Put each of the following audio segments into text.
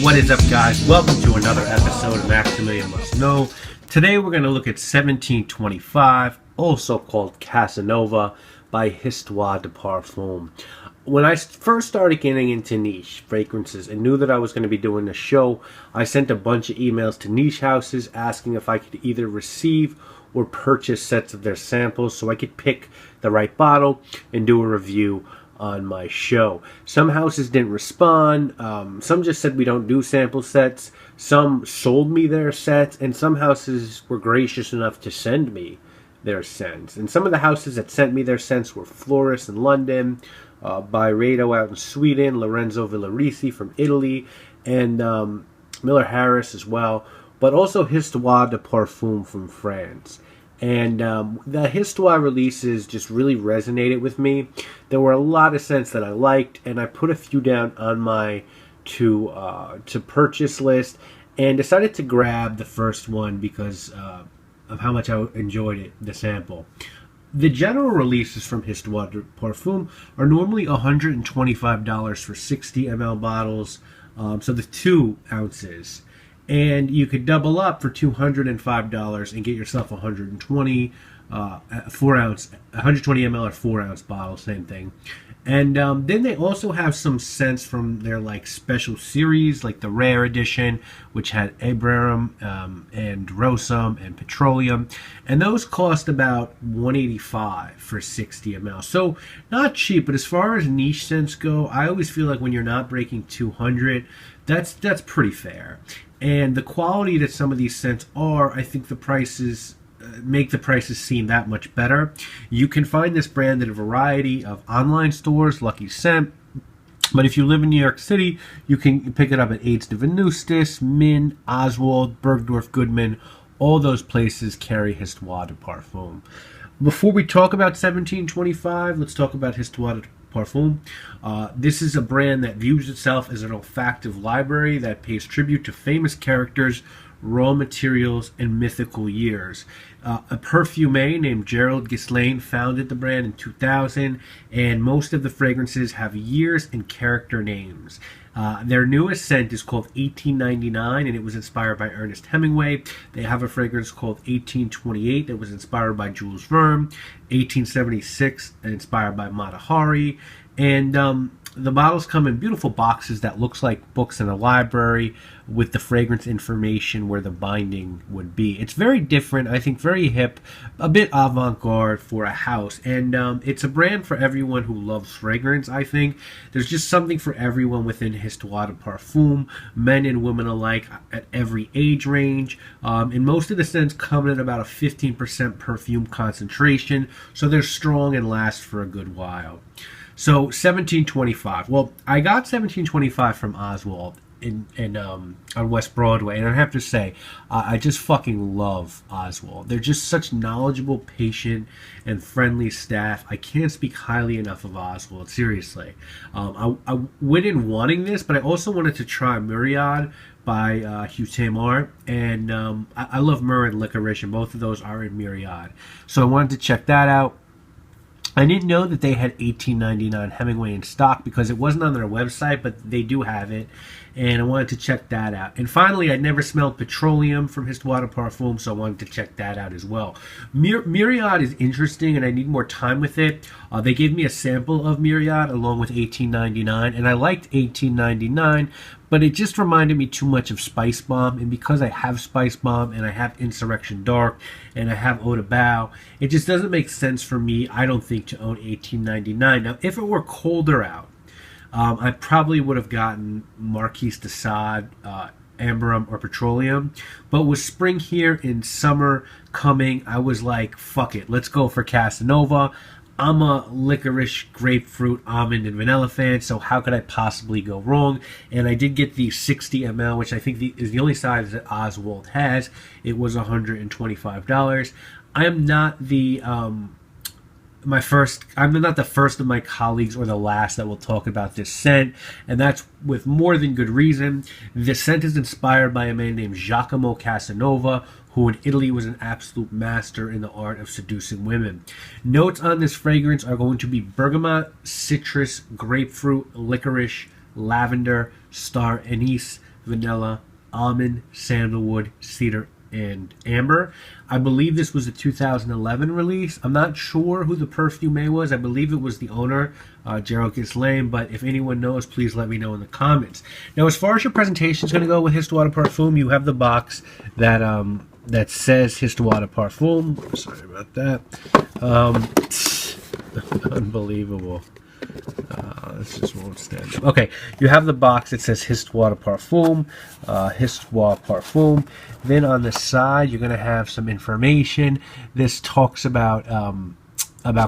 What is up, guys? Welcome to another episode of Maximilian Must Know. Today we're going to look at 1725, also called Casanova, by Histoires de Parfums. When I first started getting into niche fragrances and knew that I was going to be doing a show, I sent a bunch of emails to niche houses asking if I could either receive or purchase sets of their samples so I could pick the right bottle and do a review on my show. Some houses didn't respond. Some just said we don't do sample sets. Some sold me their sets, and some houses were gracious enough to send me their scents. And some of the houses that sent me their scents were Floris in London, Byredo out in Sweden, Lorenzo Villarici from Italy, and Miller Harris as well, but also Histoires de Parfums from France. And the Histoire releases just really resonated with me. There were a lot of scents that I liked, and I put a few down on my to purchase list, and decided to grab the first one because of how much I enjoyed it, the sample. The general releases from Histoires de Parfums are normally $125 for 60 ml bottles, so the 2 ounces. And you could double up for $205 and get yourself 120 ml or 4 ounce bottle, same thing. And then they also have some scents from their like special series, like the rare edition, which had Abrarum and Rosum and Petroleum, and those cost about $185 for 60 ml. So not cheap, but as far as niche scents go, I always feel like when you're not breaking 200, that's pretty fair. And the quality that some of these scents are, I think the prices make the prices seem that much better. You can find this brand at a variety of online stores, Lucky Scent. But if you live in New York City, you can pick it up at Aids de Venustis, Min, Oswald, Bergdorf Goodman. All those places carry Histoires de Parfums. Before we talk about 1725, let's talk about Histoires de Parfum. This is a brand that views itself as an olfactive library that pays tribute to famous characters, raw materials, and mythical years. A perfumer named Gerald Ghislaine founded the brand in 2000, and most of the fragrances have years and character names. Their newest scent is called 1899, and it was inspired by Ernest Hemingway. They have a fragrance called 1828 that was inspired by Jules Verne, 1876 inspired by Mata Hari, and the bottles come in beautiful boxes that looks like books in a library with the fragrance information where the binding would be. It's very different, I think very hip, a bit avant-garde for a house, and it's a brand for everyone who loves fragrance, I think. There's just something for everyone within Histoires de Parfums, men and women alike at every age range, and most of the scents come in at about a 15% perfume concentration, so they're strong and last for a good while. So 1725. Well, I got 1725 from Oswald on West Broadway, and I have to say, I just fucking love Oswald. They're just such knowledgeable, patient, and friendly staff. I can't speak highly enough of Oswald, seriously. I went in wanting this, but I also wanted to try Myriad by Hugh Tamar, and I love Myrrh and Licorice, and both of those are in Myriad. So I wanted to check that out. I didn't know that they had 1899 Hemingway in stock because it wasn't on their website, but they do have it, and I wanted to check that out. And finally, I'd never smelled Petroleum from Histoires de Parfums, so I wanted to check that out as well. Myriad is interesting, and I need more time with it. They gave me a sample of Myriad along with 1899, and I liked 1899, but it just reminded me too much of Spice Bomb, and because I have Spice Bomb, and I have Insurrection Dark, and I have Eau de Bao, it just doesn't make sense for me, I don't think, to own 1899. Now, if it were colder out, I probably would have gotten Marquise de Sade, Amberum, or Petroleum, but with spring here and summer coming, I was like, fuck it, let's go for Casanova. I'm a licorice, grapefruit, almond, and vanilla fan, so how could I possibly go wrong? And I did get the 60 ml, which I think is the only size that Oswald has. It was $125. I am not I'm not the first of my colleagues or the last that will talk about this scent, and that's with more than good reason. This scent is inspired by a man named Giacomo Casanova, who in Italy was an absolute master in the art of seducing women. Notes on this fragrance are going to be bergamot, citrus, grapefruit, licorice, lavender, star anise, vanilla, almond, sandalwood, cedar, and amber. I believe this was a 2011 release. I'm not sure who the perfume was. I believe it was the owner, Gerald Gislame, but if anyone knows, please let me know in the comments. Now, as far as your presentation is going to go with Histoires de Parfums, you have the box that that says Histoires de Parfums. Sorry about that. Unbelievable. This just won't stand up. Okay, you have the box that says Histoires de Parfums, Histoires Parfum. Then on the side, you're going to have some information. This talks about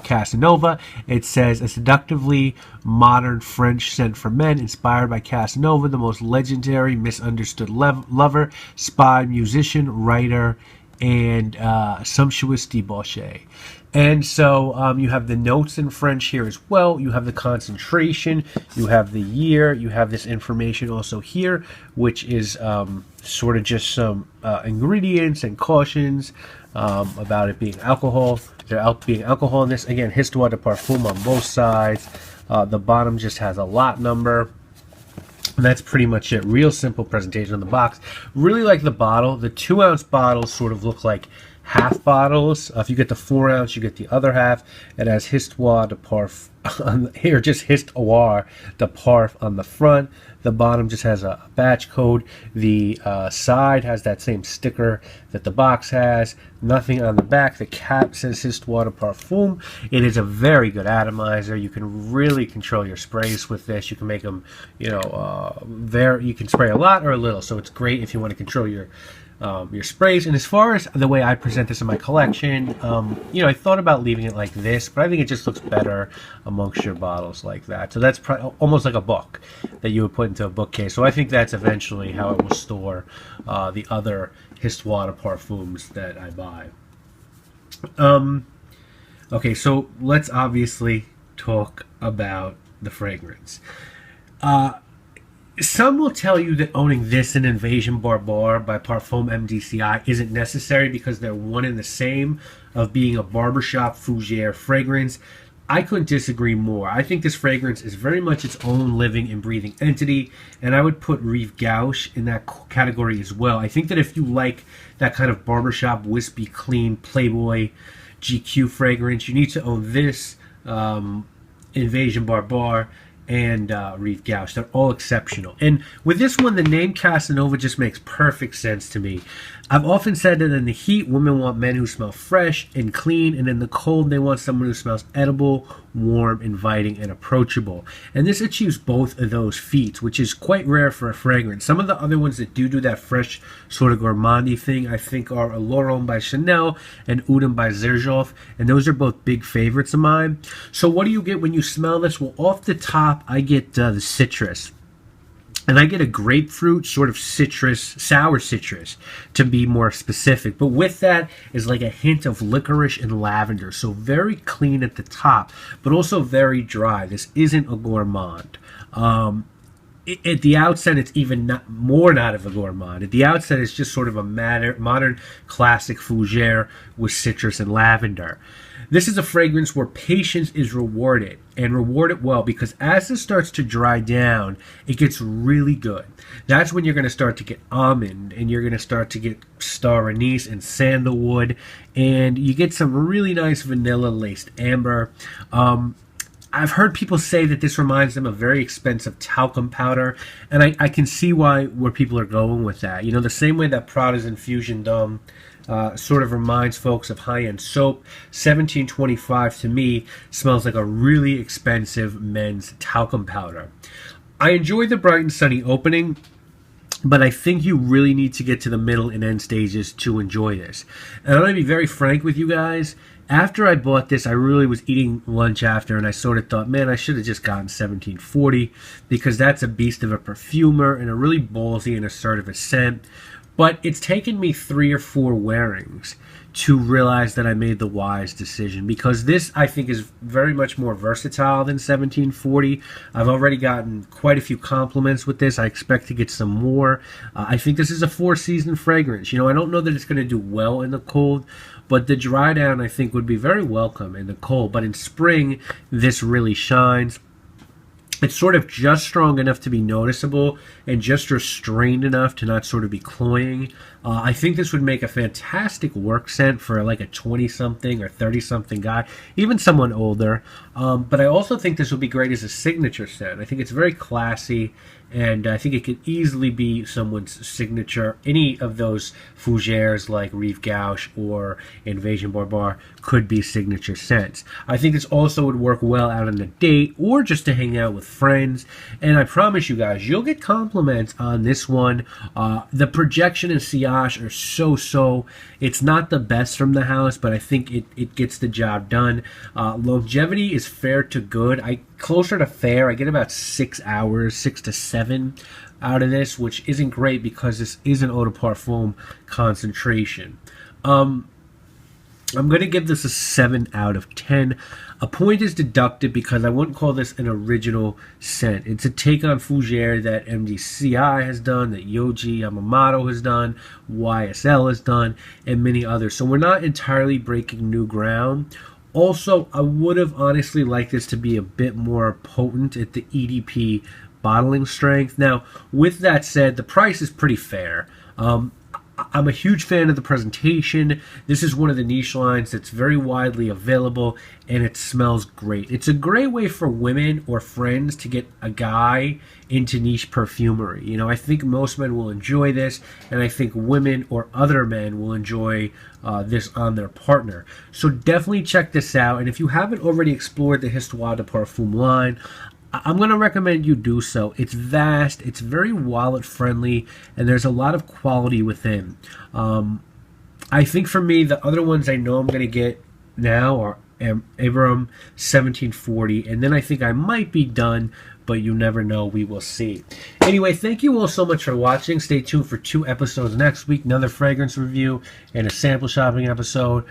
Casanova. It says a seductively modern French scent for men, inspired by Casanova, the most legendary, misunderstood lover, spy, musician, writer, and sumptuous debauchee. And so you have the notes in French here as well. You have the concentration. You have the year. You have this information also here, which is sort of just some ingredients and cautions about it being alcohol. There being alcohol in this. Again, Histoires de Parfum on both sides. The bottom just has a lot number. And that's pretty much it. Real simple presentation on the box. Really like the bottle. The 2-ounce bottles sort of look like half bottles. If you get the 4-ounce, you get the other half. It has Histoires de Parfum here, just Histoires de Parfum on the front. The bottom just has a batch code. The side has that same sticker that the box has. Nothing on the back. The cap says Histoires de Parfum. It is a very good atomizer. You can really control your sprays with this. You can make them, you know, you can spray a lot or a little. So it's great if you want to control your sprays. And as far as the way I present this in my collection, you know, I thought about leaving it like this, but I think it just looks better amongst your bottles like that. So that's almost like a book that you would put into a bookcase. So I think that's eventually how it will store the other Histoires de Parfums that I buy. Okay, so let's obviously talk about the fragrance. Some will tell you that owning this and Invasion Barbare by Parfum MDCI isn't necessary because they're one and the same of being a barbershop fougere fragrance. I couldn't disagree more. I think this fragrance is very much its own living and breathing entity, and I would put Rive Gauche in that category as well. I think that if you like that kind of barbershop, wispy, clean, Playboy, GQ fragrance, you need to own this, Invasion Barbare, and Rive Gauche. They're all exceptional. And with this one, the name Casanova just makes perfect sense to me. I've often said that in the heat, women want men who smell fresh and clean, and in the cold, they want someone who smells edible, warm, inviting, and approachable. And this achieves both of those feats, which is quite rare for a fragrance. Some of the other ones that do that fresh sort of gourmandy thing, I think, are L'Oreal by Chanel and Oudem by Xerjoff, and those are both big favorites of mine. So what do you get when you smell this? Well, off the top, I get the citrus. And I get a grapefruit, sort of citrus, sour citrus, to be more specific. But with that is like a hint of licorice and lavender. So very clean at the top, but also very dry. This isn't a gourmand. At the outset, it's even not of a gourmand. At the outset, it's just sort of a modern classic fougere with citrus and lavender. This is a fragrance where patience is rewarded, and rewarded well, because as this starts to dry down, it gets really good. That's when you're going to start to get almond, and you're going to start to get star anise and sandalwood, and you get some really nice vanilla-laced amber. I've heard people say that this reminds them of very expensive talcum powder, and I can see where people are going with that. You know, the same way that Prada's Infusion D'Homme sort of reminds folks of high-end soap. 1725 to me smells like a really expensive men's talcum powder. I enjoy the bright and sunny opening, but I think you really need to get to the middle and end stages to enjoy this. And I'm going to be very frank with you guys. After I bought this, I really was eating lunch after, and I sort of thought, man, I should have just gotten 1740, because that's a beast of a perfumer and a really ballsy and assertive scent. But it's taken me 3 or 4 wearings to realize that I made the wise decision, because this, I think, is very much more versatile than 1740. I've already gotten quite a few compliments with this. I expect to get some more. I think this is a 4-season fragrance. You know, I don't know that it's going to do well in the cold, but the dry down, I think, would be very welcome in the cold. But in spring, this really shines. It's sort of just strong enough to be noticeable and just restrained enough to not sort of be cloying. I think this would make a fantastic work scent for like a 20-something or 30-something guy, even someone older. But I also think this would be great as a signature scent. I think it's very classy, and I think it could easily be someone's signature. Any of those fougères like Rive Gauche or Invasion Barbar could be signature scents. I think this also would work well out on a date or just to hang out with friends. And I promise you guys, you'll get compliments on this one. The projection and sillage are so. It's not the best from the house, but I think it gets the job done. Longevity is fair to good. Closer to fair. I get about 6 hours, 6 to 7 out of this, which isn't great because this is an eau de parfum concentration. I'm going to give this a 7 out of 10. A point is deducted because I wouldn't call this an original scent. It's a take on fougère that MDCI has done, that Yohji Yamamoto has done, YSL has done, and many others. So we're not entirely breaking new ground. Also, I would have honestly liked this to be a bit more potent at the EDP bottling strength. Now, with that said, the price is pretty fair. I'm a huge fan of the presentation. This is one of the niche lines that's very widely available, and it smells great. It's a great way for women or friends to get a guy into niche perfumery. You know, I think most men will enjoy this, and I think women or other men will enjoy this on their partner. So definitely check this out, and if you haven't already explored the Histoires de Parfums line, I'm going to recommend you do so. It's vast, it's very wallet friendly, and there's a lot of quality within. I think for me, the other ones I know I'm going to get now are Abram 1740, and then I think I might be done, but you never know. We will see. Anyway, thank you all so much for watching. Stay tuned for 2 episodes next week, another fragrance review and a sample shopping episode.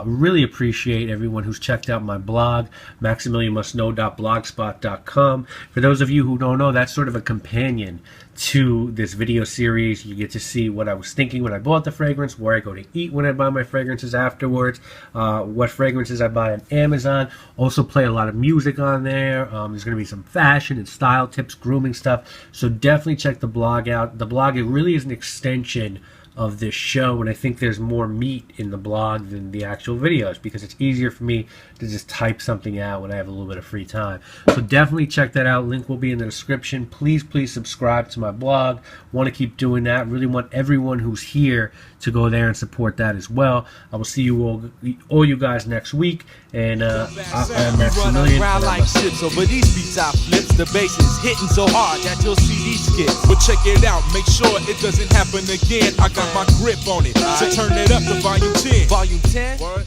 Really appreciate everyone who's checked out my blog, maximilianmustknow.blogspot.com. For those of you who don't know, that's sort of a companion to this video series. You get to see what I was thinking when I bought the fragrance, where I go to eat when I buy my fragrances afterwards, what fragrances I buy on Amazon. Also play a lot of music on there. There's going to be some fashion and style tips, grooming stuff. So definitely check the blog out. The blog, it really is an extension of this show, and I think there's more meat in the blog than the actual videos because it's easier for me to just type something out when I have a little bit of free time. So definitely check that out. Link will be in the description. Please subscribe to my blog. Want to keep doing that. Really want everyone who's here to go there and support that as well. I will see you all you guys next week, and I'm Maximilian. Like ships over these beats I flips. The bass is hitting so hard that you'll see these skips. But check it out, make sure it doesn't happen again. I got my grip on it, so turn it up to volume 10. Volume 10? Word.